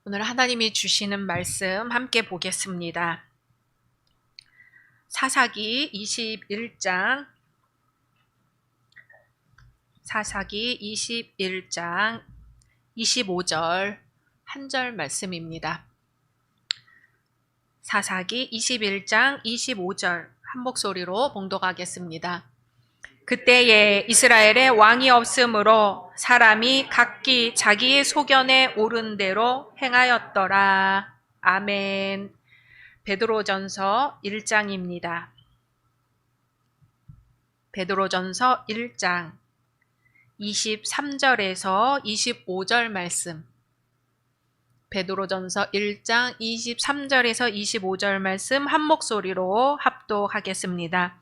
오늘 하나님이 주시는 말씀 함께 보겠습니다. 사사기 21장 25절 한 절 말씀입니다. 사사기 21장 25절 한 목소리로 봉독하겠습니다. 그때에 이스라엘에 왕이 없으므로 사람이 각기 자기의 소견에 오른 대로 행하였더라. 아멘. 베드로전서 1장입니다. 베드로전서 1장 23절에서 25절 말씀. 베드로전서 1장 23절에서 25절 말씀 한 목소리로 합독하겠습니다.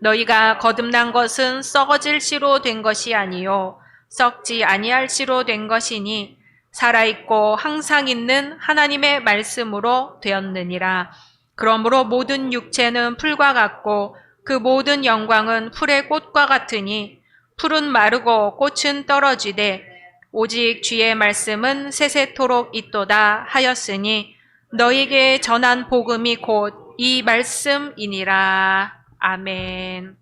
너희가 거듭난 것은 썩어질 씨로 된 것이 아니요 썩지 아니할 씨로 된 것이니 살아있고 항상 있는 하나님의 말씀으로 되었느니라. 그러므로 모든 육체는 풀과 같고 그 모든 영광은 풀의 꽃과 같으니 풀은 마르고 꽃은 떨어지되 오직 주의 말씀은 세세토록 있도다 하였으니 너희에게 전한 복음이 곧 이 말씀이니라. 아멘.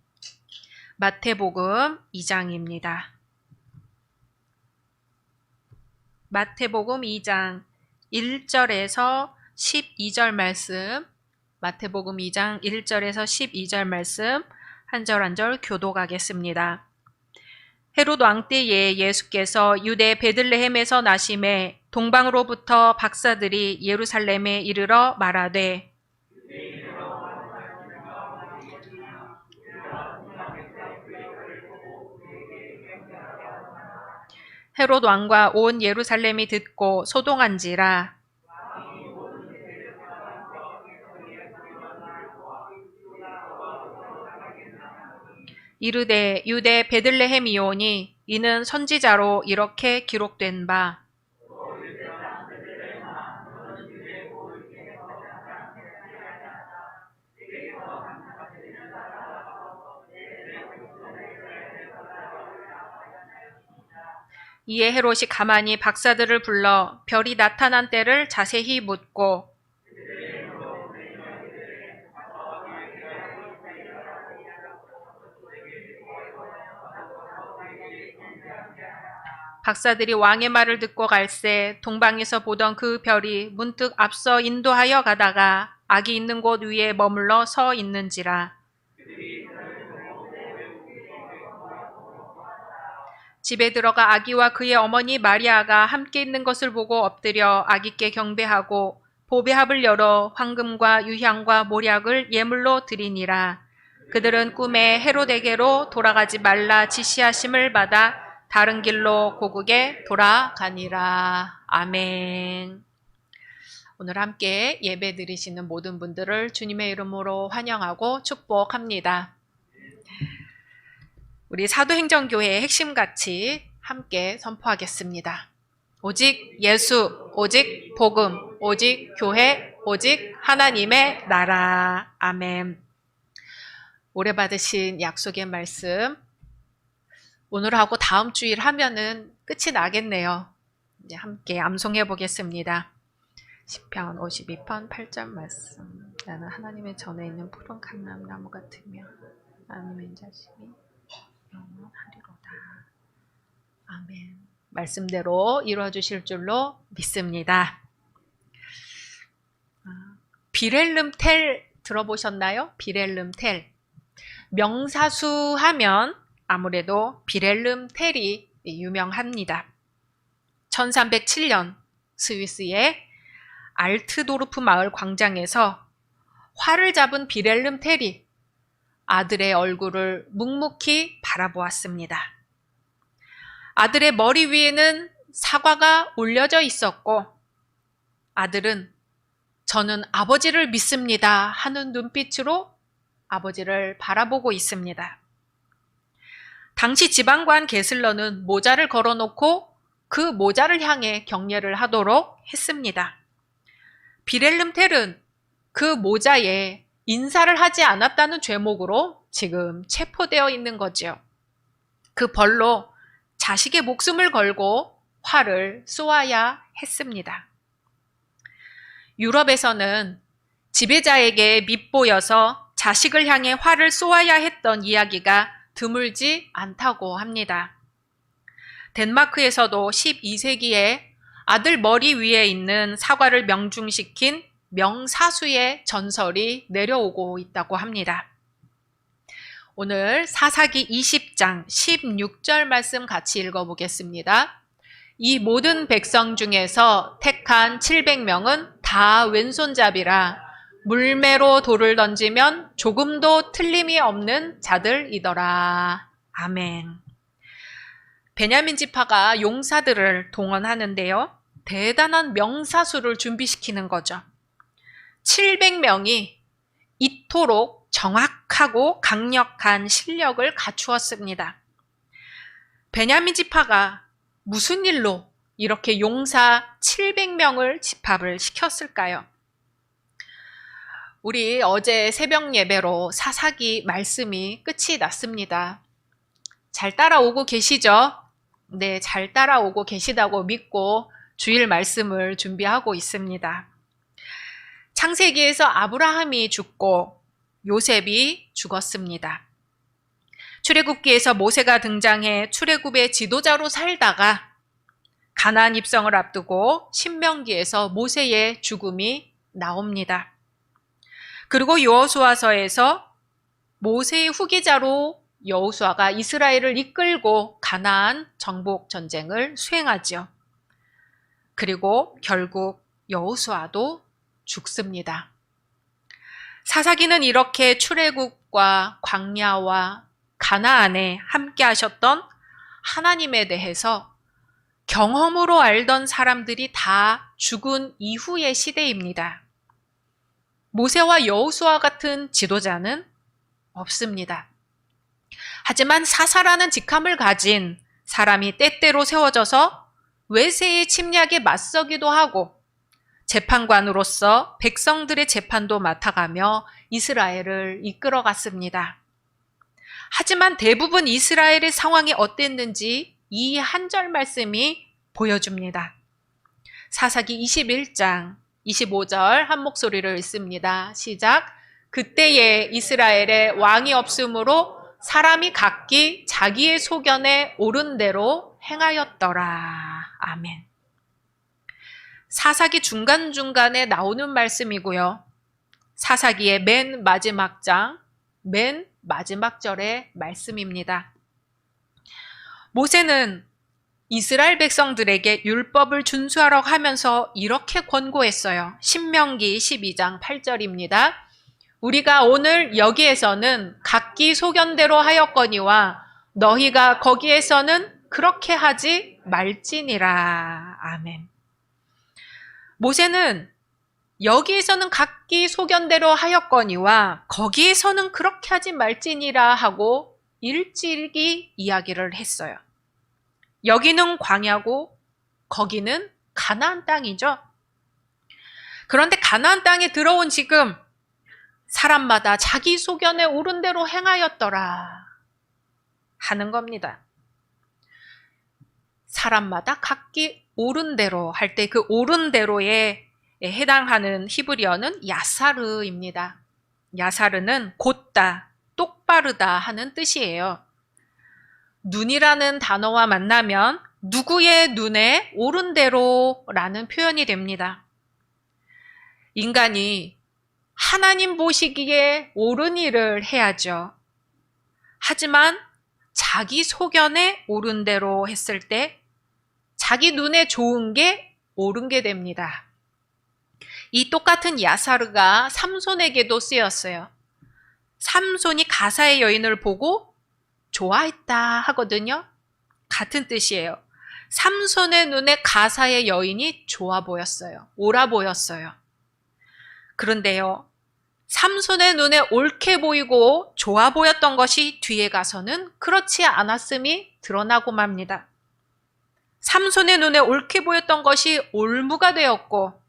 마태복음 2장입니다. 마태복음 2장 1절에서 12절 말씀, 마태복음 2장 1절에서 12절 말씀 한 절 한 절 교독하겠습니다. 헤롯 왕 때에 예수께서 유대 베들레헴에서 나심에 동방으로부터 박사들이 예루살렘에 이르러 말하되 헤롯 왕과 온 예루살렘이 듣고 소동한지라. 이르되 유대 베들레헴이오니 이는 선지자로 이렇게 기록된 바 이에 헤롯이 가만히 박사들을 불러 별이 나타난 때를 자세히 묻고 박사들이 왕의 말을 듣고 갈새 동방에서 보던 그 별이 문득 앞서 인도하여 가다가 악이 있는 곳 위에 머물러 서 있는지라. 집에 들어가 아기와 그의 어머니 마리아가 함께 있는 것을 보고 엎드려 아기께 경배하고 보배합을 열어 황금과 유향과 모략을 예물로 드리니라. 그들은 꿈에 헤롯에게로 돌아가지 말라 지시하심을 받아 다른 길로 고국에 돌아가니라. 아멘. 오늘 함께 예배 드리시는 모든 분들을 주님의 이름으로 환영하고 축복합니다. 우리 사도행전교회의 핵심 가치 함께 선포하겠습니다. 오직 예수, 오직 복음, 오직 교회, 오직 하나님의 나라. 아멘. 오래 받으신 약속의 말씀 오늘하고 다음 주일 하면은 끝이 나겠네요. 이제 함께 암송해 보겠습니다. 시편 52편 8절 말씀. 나는 하나님의 전에 있는 푸른 감람나무 같으며 하나님의 인자심이 영원하리로다. 아멘. 말씀대로 이루어 주실 줄로 믿습니다. 비렐름 텔 들어보셨나요? 비렐름 텔. 명사수 하면 아무래도 비렐름 텔이 유명합니다. 1307년 스위스의 알트도르프 마을 광장에서 활을 잡은 비렐름 텔이 아들의 얼굴을 묵묵히 바라보았습니다. 아들의 머리 위에는 사과가 올려져 있었고 아들은 저는 아버지를 믿습니다 하는 눈빛으로 아버지를 바라보고 있습니다. 당시 지방관 게슬러는 모자를 걸어놓고 그 모자를 향해 경례를 하도록 했습니다. 비렐름 텔은 그 모자에 인사를 하지 않았다는 죄목으로 지금 체포되어 있는 거지요. 그 벌로 자식의 목숨을 걸고 활을 쏘아야 했습니다. 유럽에서는 지배자에게 밉보여서 자식을 향해 활을 쏘아야 했던 이야기가 드물지 않다고 합니다. 덴마크에서도 12세기에 아들 머리 위에 있는 사과를 명중시킨 명사수의 전설이 내려오고 있다고 합니다. 오늘 사사기 20장 16절 말씀 같이 읽어보겠습니다. 이 모든 백성 중에서 택한 700명은 다 왼손잡이라 물매로 돌을 던지면 조금도 틀림이 없는 자들이더라. 아멘. 베냐민 지파가 용사들을 동원하는데요. 대단한 명사수를 준비시키는 거죠. 700명이 이토록 정확하고 강력한 실력을 갖추었습니다. 베냐민 지파가 무슨 일로 이렇게 용사 700명을 집합을 시켰을까요? 우리 어제 새벽 예배로 사사기 말씀이 끝이 났습니다. 잘 따라오고 계시죠? 네, 잘 따라오고 계시다고 믿고 주일 말씀을 준비하고 있습니다. 창세기에서 아브라함이 죽고 요셉이 죽었습니다. 출애굽기에서 모세가 등장해 출애굽의 지도자로 살다가 가나안 입성을 앞두고 신명기에서 모세의 죽음이 나옵니다. 그리고 여호수아서에서 모세의 후계자로 여호수아가 이스라엘을 이끌고 가나안 정복 전쟁을 수행하죠. 그리고 결국 여호수아도 죽습니다. 사사기는 이렇게 출애굽과 광야와 가나안에 함께 하셨던 하나님에 대해서 경험으로 알던 사람들이 다 죽은 이후의 시대입니다. 모세와 여호수아 같은 지도자는 없습니다. 하지만 사사라는 직함을 가진 사람이 때때로 세워져서 외세의 침략에 맞서기도 하고 재판관으로서 백성들의 재판도 맡아가며 이스라엘을 이끌어갔습니다. 하지만 대부분 이스라엘의 상황이 어땠는지 이 한 절 말씀이 보여줍니다. 사사기 21장 25절 한 목소리를 읽습니다. 시작. 그때에 이스라엘에 왕이 없으므로 사람이 각기 자기의 소견에 옳은 대로 행하였더라. 아멘. 사사기 중간중간에 나오는 말씀이고요. 사사기의 맨 마지막 장, 맨 마지막 절의 말씀입니다. 모세는 이스라엘 백성들에게 율법을 준수하라고 하면서 이렇게 권고했어요. 신명기 12장 8절입니다. 우리가 오늘 여기에서는 각기 소견대로 하였거니와 너희가 거기에서는 그렇게 하지 말지니라. 아멘. 모세는 여기에서는 각기 소견대로 하였거니와 거기에서는 그렇게 하지 말지니라 하고 일찍이 이야기를 했어요. 여기는 광야고 거기는 가나안 땅이죠. 그런데 가나안 땅에 들어온 지금 사람마다 자기 소견에 옳은 대로 행하였더라 하는 겁니다. 사람마다 각기 옳은 대로 할 때 그 옳은 대로에 해당하는 히브리어는 야사르입니다. 야사르는 곧다, 똑바르다 하는 뜻이에요. 눈이라는 단어와 만나면 누구의 눈에 옳은 대로라는 표현이 됩니다. 인간이 하나님 보시기에 옳은 일을 해야죠. 하지만 자기 소견에 옳은 대로 했을 때 자기 눈에 좋은 게 옳은 게 됩니다. 이 똑같은 야사르가 삼손에게도 쓰였어요. 삼손이 가사의 여인을 보고 좋아했다 하거든요. 같은 뜻이에요. 삼손의 눈에 가사의 여인이 좋아 보였어요. 옳아 보였어요. 그런데요, 삼손의 눈에 옳게 보이고 좋아 보였던 것이 뒤에 가서는 그렇지 않았음이 드러나고 맙니다. 삼손의 눈에 옳게 보였던 것이 올무가 되었고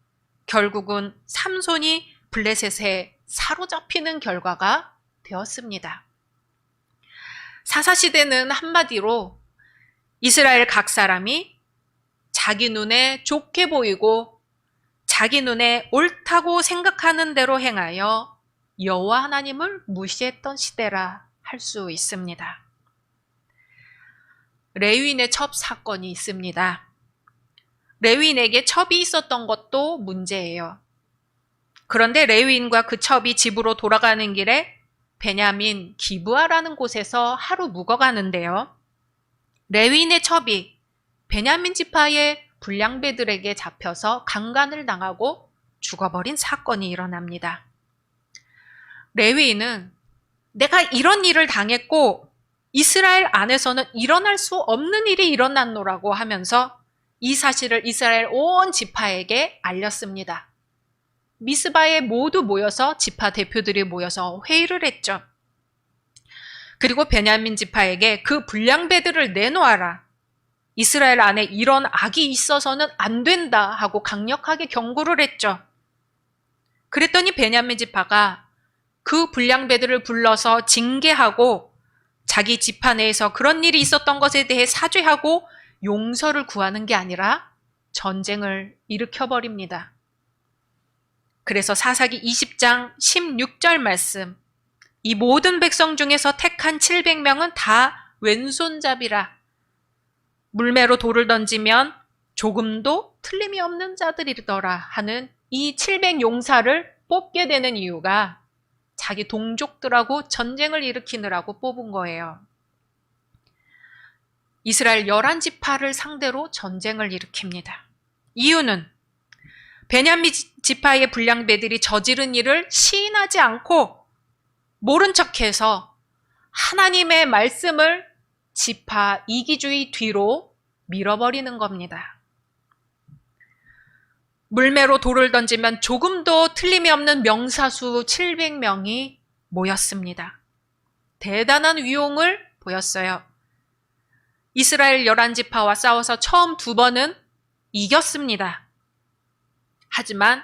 결국은 삼손이 블레셋에 사로잡히는 결과가 되었습니다. 사사시대는 한마디로 이스라엘 각 사람이 자기 눈에 좋게 보이고 자기 눈에 옳다고 생각하는 대로 행하여 여호와 하나님을 무시했던 시대라 할 수 있습니다. 레위인의 첩 사건이 있습니다. 레위인에게 첩이 있었던 것도 문제예요. 그런데 레위인과 그 첩이 집으로 돌아가는 길에 베냐민 기브아라는 곳에서 하루 묵어가는데요. 레위인의 첩이 베냐민 지파의 불량배들에게 잡혀서 강간을 당하고 죽어버린 사건이 일어납니다. 레위인은 내가 이런 일을 당했고 이스라엘 안에서는 일어날 수 없는 일이 일어났노라고 하면서 이 사실을 이스라엘 온 지파에게 알렸습니다. 미스바에 모두 모여서 지파 대표들이 모여서 회의를 했죠. 그리고 베냐민 지파에게 그 불량배들을 내놓아라. 이스라엘 안에 이런 악이 있어서는 안 된다 하고 강력하게 경고를 했죠. 그랬더니 베냐민 지파가 그 불량배들을 불러서 징계하고 자기 지파 내에서 그런 일이 있었던 것에 대해 사죄하고 용서를 구하는 게 아니라 전쟁을 일으켜버립니다. 그래서 사사기 20장 16절 말씀, 이 모든 백성 중에서 택한 700명은 다 왼손잡이라. 물매로 돌을 던지면 조금도 틀림이 없는 자들이더라 하는 이 700용사를 뽑게 되는 이유가 자기 동족들하고 전쟁을 일으키느라고 뽑은 거예요. 이스라엘 11지파를 상대로 전쟁을 일으킵니다. 이유는 베냐민 지파의 불량배들이 저지른 일을 시인하지 않고 모른 척해서 하나님의 말씀을 지파 이기주의 뒤로 밀어버리는 겁니다. 물매로 돌을 던지면 조금도 틀림이 없는 명사수 700명이 모였습니다. 대단한 위용을 보였어요. 이스라엘 11지파와 싸워서 처음 2번은 이겼습니다. 하지만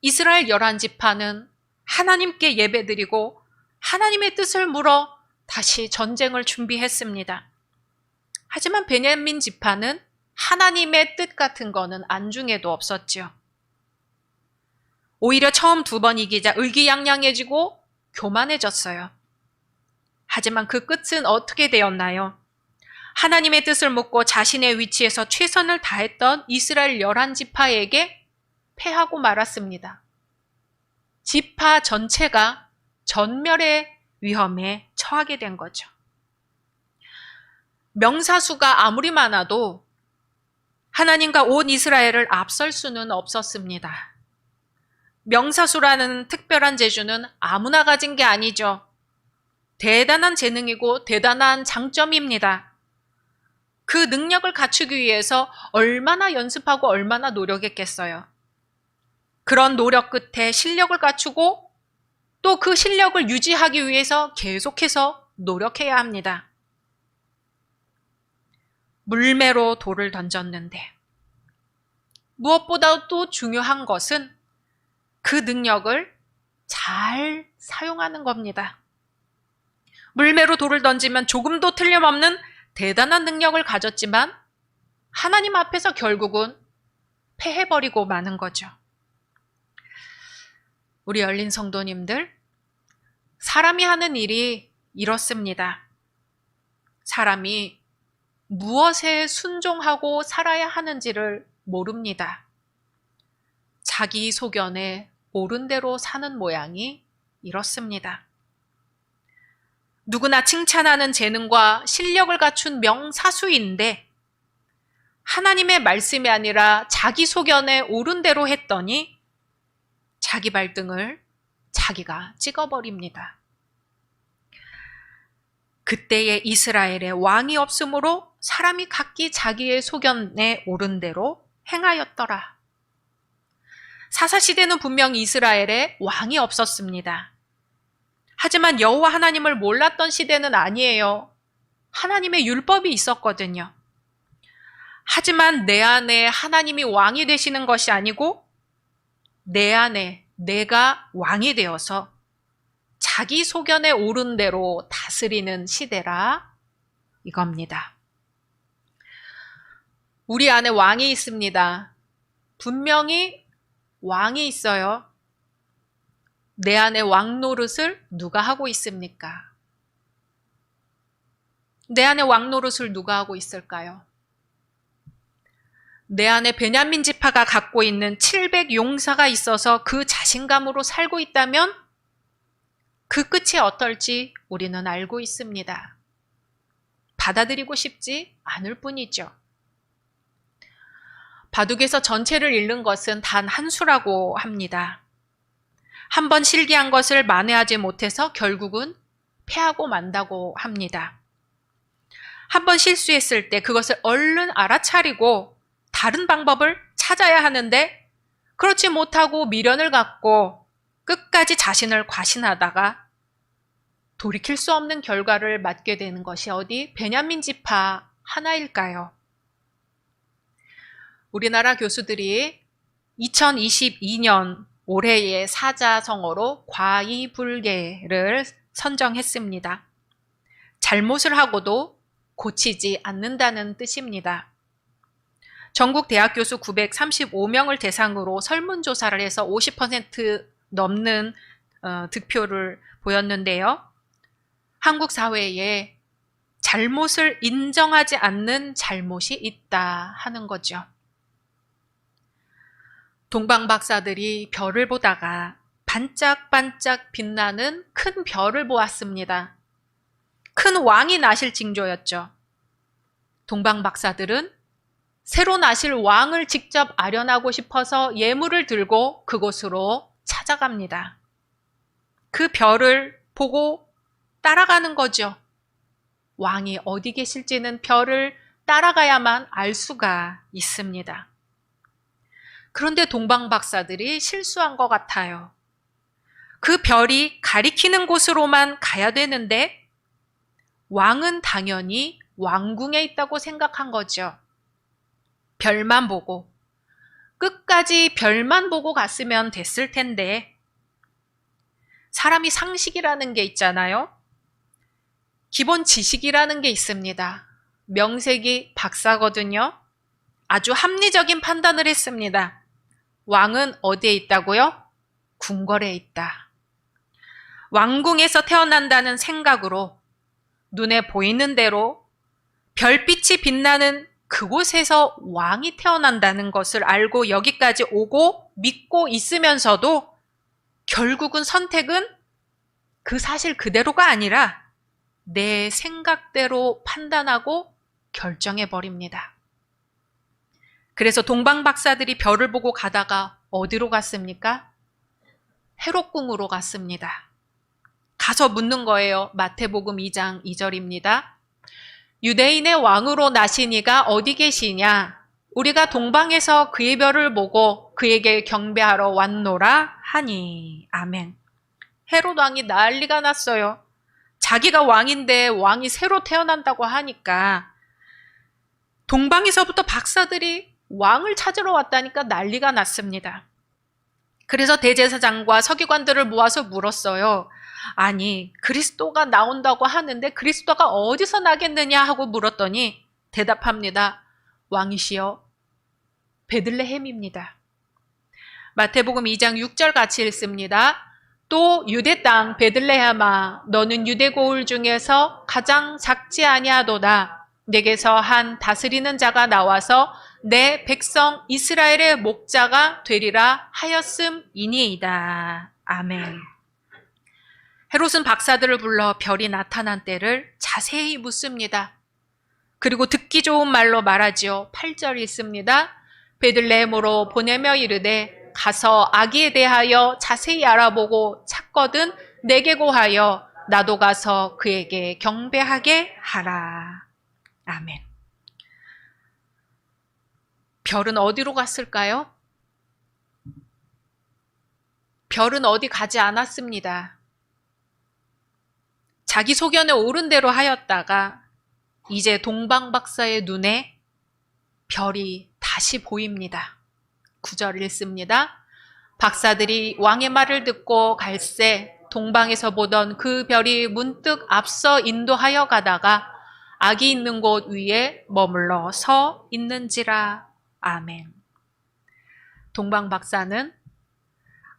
이스라엘 11지파는 하나님께 예배드리고 하나님의 뜻을 물어 다시 전쟁을 준비했습니다. 하지만 베냐민 지파는 하나님의 뜻 같은 거는 안중에도 없었죠. 오히려 처음 2번 이기자 의기양양해지고 교만해졌어요. 하지만 그 끝은 어떻게 되었나요? 하나님의 뜻을 묻고 자신의 위치에서 최선을 다했던 이스라엘 11지파에게 패하고 말았습니다. 지파 전체가 전멸의 위험에 처하게 된 거죠. 명사수가 아무리 많아도 하나님과 온 이스라엘을 앞설 수는 없었습니다. 명사수라는 특별한 재주는 아무나 가진 게 아니죠. 대단한 재능이고 대단한 장점입니다. 그 능력을 갖추기 위해서 얼마나 연습하고 얼마나 노력했겠어요. 그런 노력 끝에 실력을 갖추고 또 그 실력을 유지하기 위해서 계속해서 노력해야 합니다. 물매로 돌을 던졌는데 무엇보다도 중요한 것은 그 능력을 잘 사용하는 겁니다. 물매로 돌을 던지면 조금도 틀림없는 대단한 능력을 가졌지만 하나님 앞에서 결국은 패해버리고 마는 거죠. 우리 열린 성도님들, 사람이 하는 일이 이렇습니다. 사람이 무엇에 순종하고 살아야 하는지를 모릅니다. 자기 소견에 옳은 대로 사는 모양이 이렇습니다. 누구나 칭찬하는 재능과 실력을 갖춘 명사수인데 하나님의 말씀이 아니라 자기 소견에 옳은 대로 했더니 자기 발등을 자기가 찍어버립니다. 그때의 이스라엘에 왕이 없으므로 사람이 각기 자기의 소견에 옳은 대로 행하였더라. 사사시대는 분명 이스라엘에 왕이 없었습니다. 하지만 여호와 하나님을 몰랐던 시대는 아니에요. 하나님의 율법이 있었거든요. 하지만 내 안에 하나님이 왕이 되시는 것이 아니고 내 안에 내가 왕이 되어서 자기 소견에 옳은 대로 다스리는 시대라 이겁니다. 우리 안에 왕이 있습니다. 분명히 왕이 있어요. 내 안에 왕 노릇을 누가 하고 있습니까? 내 안에 왕 노릇을 누가 하고 있을까요? 내 안에 베냐민 지파가 갖고 있는 700 용사가 있어서 그 자신감으로 살고 있다면 그 끝이 어떨지 우리는 알고 있습니다. 받아들이고 싶지 않을 뿐이죠. 바둑에서 전체를 잃는 것은 단 한 수라고 합니다. 한 번 실기한 것을 만회하지 못해서 결국은 패하고 만다고 합니다. 한 번 실수했을 때 그것을 얼른 알아차리고 다른 방법을 찾아야 하는데 그렇지 못하고 미련을 갖고 끝까지 자신을 과신하다가 돌이킬 수 없는 결과를 맞게 되는 것이 어디 베냐민 지파 하나일까요? 우리나라 교수들이 2022년 올해의 사자성어로 과이불개를 선정했습니다. 잘못을 하고도 고치지 않는다는 뜻입니다. 전국 대학 교수 935명을 대상으로 설문조사를 해서 50% 넘는 득표를 보였는데요. 한국 사회에 잘못을 인정하지 않는 잘못이 있다 하는 거죠. 동방 박사들이 별을 보다가 반짝반짝 빛나는 큰 별을 보았습니다. 큰 왕이 나실 징조였죠. 동방 박사들은 새로 나실 왕을 직접 아련하고 싶어서 예물을 들고 그곳으로 찾아갑니다. 그 별을 보고 따라가는 거죠. 왕이 어디 계실지는 별을 따라가야만 알 수가 있습니다. 그런데 동방 박사들이 실수한 것 같아요. 그 별이 가리키는 곳으로만 가야 되는데 왕은 당연히 왕궁에 있다고 생각한 거죠. 별만 보고 끝까지 별만 보고 갔으면 됐을 텐데 사람이 상식이라는 게 있잖아요. 기본 지식이라는 게 있습니다. 명색이 박사거든요. 아주 합리적인 판단을 했습니다. 왕은 어디에 있다고요? 궁궐에 있다. 왕궁에서 태어난다는 생각으로 눈에 보이는 대로 별빛이 빛나는 그곳에서 왕이 태어난다는 것을 알고 여기까지 오고 믿고 있으면서도 결국은 선택은 그 사실 그대로가 아니라 내 생각대로 판단하고 결정해 버립니다. 그래서 동방 박사들이 별을 보고 가다가 어디로 갔습니까? 헤롯궁으로 갔습니다. 가서 묻는 거예요. 마태복음 2장 2절입니다. 유대인의 왕으로 나신 이가 어디 계시냐? 우리가 동방에서 그의 별을 보고 그에게 경배하러 왔노라 하니. 아멘. 헤롯 왕이 난리가 났어요. 자기가 왕인데 왕이 새로 태어난다고 하니까 동방에서부터 박사들이 왕을 찾으러 왔다니까 난리가 났습니다. 그래서 대제사장과 서기관들을 모아서 물었어요. 아니, 그리스도가 나온다고 하는데 그리스도가 어디서 나겠느냐 하고 물었더니 대답합니다. 왕이시여, 베들레헴입니다. 마태복음 2장 6절 같이 읽습니다. 또 유대 땅 베들레헴아, 너는 유대 고을 중에서 가장 작지 아니하도다. 내게서 한 다스리는 자가 나와서 내 백성 이스라엘의 목자가 되리라 하였음이니이다. 아멘. 헤롯은 박사들을 불러 별이 나타난 때를 자세히 묻습니다. 그리고 듣기 좋은 말로 말하지요. 8절 읽습니다. 베들레헴으로 보내며 이르되 가서 아기에 대하여 자세히 알아보고 찾거든 내게 고하여 나도 가서 그에게 경배하게 하라. 아멘. 별은 어디로 갔을까요? 별은 어디 가지 않았습니다. 자기 소견에 옳은 대로 하였다가 이제 동방 박사의 눈에 별이 다시 보입니다. 9절 읽습니다. 박사들이 왕의 말을 듣고 갈새 동방에서 보던 그 별이 문득 앞서 인도하여 가다가 아기 있는 곳 위에 머물러 서 있는지라. 아멘. 동방 박사는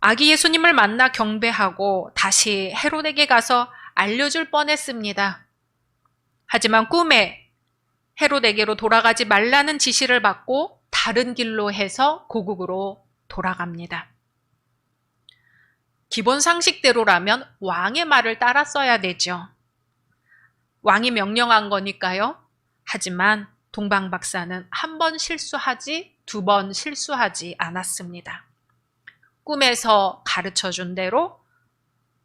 아기 예수님을 만나 경배하고 다시 헤롯에게 가서 알려줄 뻔했습니다. 하지만 꿈에 헤롯에게로 돌아가지 말라는 지시를 받고 다른 길로 해서 고국으로 돌아갑니다. 기본 상식대로라면 왕의 말을 따랐어야 되죠. 왕이 명령한 거니까요. 하지만 동방 박사는 한 번 실수하지 두 번 실수하지 않았습니다. 꿈에서 가르쳐 준 대로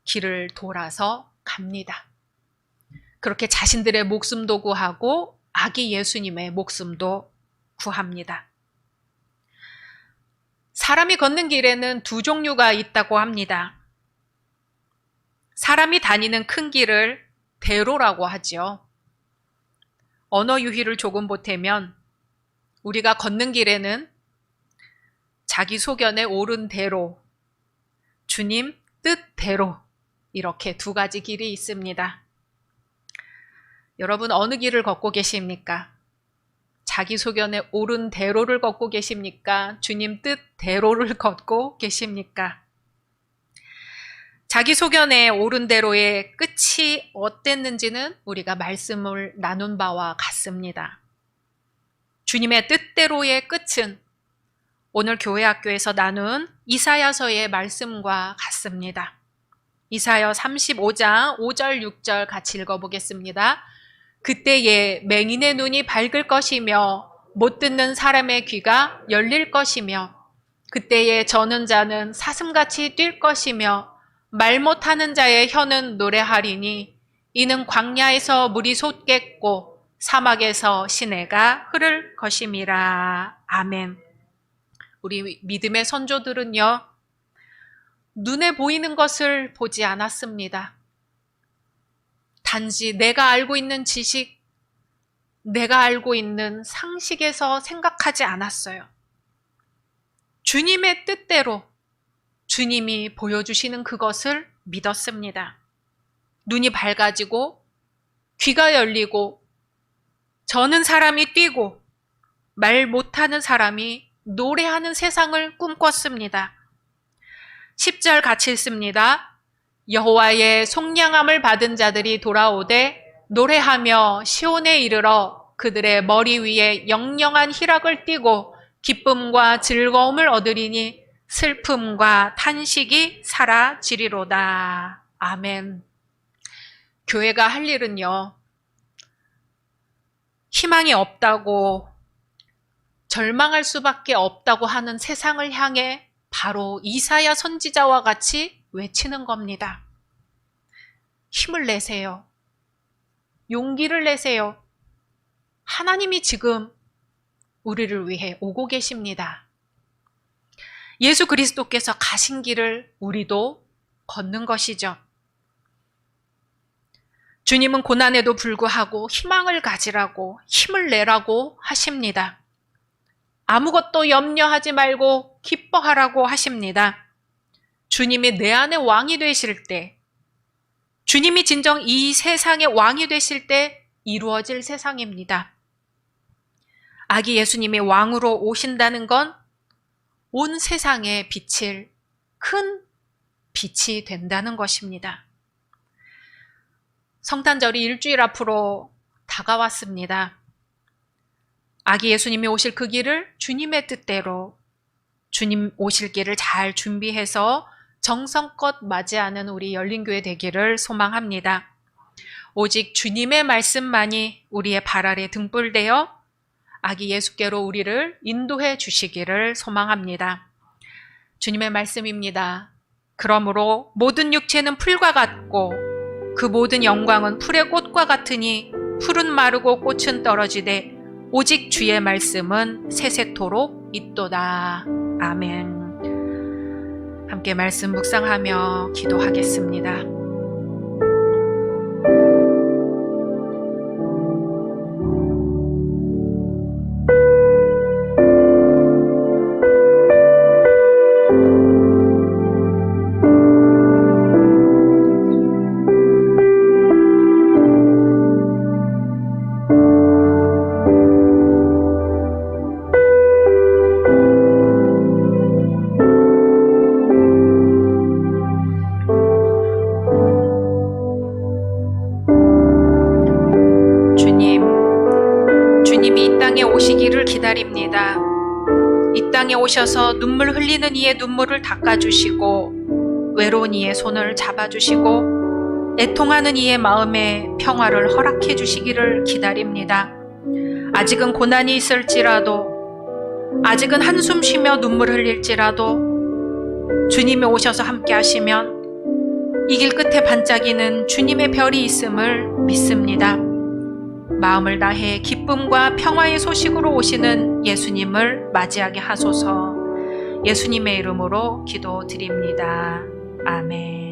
길을 돌아서 갑니다. 그렇게 자신들의 목숨도 구하고 아기 예수님의 목숨도 구합니다. 사람이 걷는 길에는 두 종류가 있다고 합니다. 사람이 다니는 큰 길을 대로라고 하죠. 언어 유희를 조금 보태면 우리가 걷는 길에는 자기 소견에 옳은 대로, 주님 뜻대로 이렇게 두 가지 길이 있습니다. 여러분 어느 길을 걷고 계십니까? 자기 소견에 옳은 대로를 걷고 계십니까? 주님 뜻대로를 걷고 계십니까? 자기 소견에 옳은 대로의 끝이 어땠는지는 우리가 말씀을 나눈 바와 같습니다. 주님의 뜻대로의 끝은 오늘 교회 학교에서 나눈 이사야서의 말씀과 같습니다. 이사야 35장 5절 6절 같이 읽어보겠습니다. 그때에 맹인의 눈이 밝을 것이며 못 듣는 사람의 귀가 열릴 것이며 그때에 저는 자는 사슴같이 뛸 것이며 말 못하는 자의 혀는 노래하리니 이는 광야에서 물이 솟겠고 사막에서 시내가 흐를 것임이라. 아멘. 우리 믿음의 선조들은요, 눈에 보이는 것을 보지 않았습니다. 단지 내가 알고 있는 지식, 내가 알고 있는 상식에서 생각하지 않았어요. 주님의 뜻대로 주님이 보여주시는 그것을 믿었습니다. 눈이 밝아지고 귀가 열리고 저는 사람이 뛰고 말 못하는 사람이 노래하는 세상을 꿈꿨습니다. 10절 같이 읽습니다. 여호와의 속량함을 받은 자들이 돌아오되 노래하며 시온에 이르러 그들의 머리 위에 영영한 희락을 띠고 기쁨과 즐거움을 얻으리니 슬픔과 탄식이 사라지리로다. 아멘. 교회가 할 일은요, 희망이 없다고 절망할 수밖에 없다고 하는 세상을 향해 바로 이사야 선지자와 같이 외치는 겁니다. 힘을 내세요. 용기를 내세요. 하나님이 지금 우리를 위해 오고 계십니다. 예수 그리스도께서 가신 길을 우리도 걷는 것이죠. 주님은 고난에도 불구하고 희망을 가지라고 힘을 내라고 하십니다. 아무것도 염려하지 말고 기뻐하라고 하십니다. 주님이 내 안에 왕이 되실 때, 주님이 진정 이 세상의 왕이 되실 때 이루어질 세상입니다. 아기 예수님이 왕으로 오신다는 건 온 세상에 비칠 큰 빛이 된다는 것입니다. 성탄절이 일주일 앞으로 다가왔습니다. 아기 예수님이 오실 그 길을 주님의 뜻대로 주님 오실 길을 잘 준비해서 정성껏 맞이하는 우리 열린교회 되기를 소망합니다. 오직 주님의 말씀만이 우리의 발 아래 등불되어 아기 예수께로 우리를 인도해 주시기를 소망합니다. 주님의 말씀입니다. 그러므로 모든 육체는 풀과 같고 그 모든 영광은 풀의 꽃과 같으니 풀은 마르고 꽃은 떨어지되 오직 주의 말씀은 세세토록 있도다. 아멘. 함께 말씀 묵상하며 기도하겠습니다. 기다립니다. 이 땅에 오셔서 눈물 흘리는 이의 눈물을 닦아주시고 외로운 이의 손을 잡아주시고 애통하는 이의 마음에 평화를 허락해 주시기를 기다립니다. 아직은 고난이 있을지라도, 아직은 한숨 쉬며 눈물 흘릴지라도 주님이 오셔서 함께 하시면 이 길 끝에 반짝이는 주님의 별이 있음을 믿습니다. 마음을 다해 기쁨과 평화의 소식으로 오시는 예수님을 맞이하게 하소서. 예수님의 이름으로 기도드립니다. 아멘.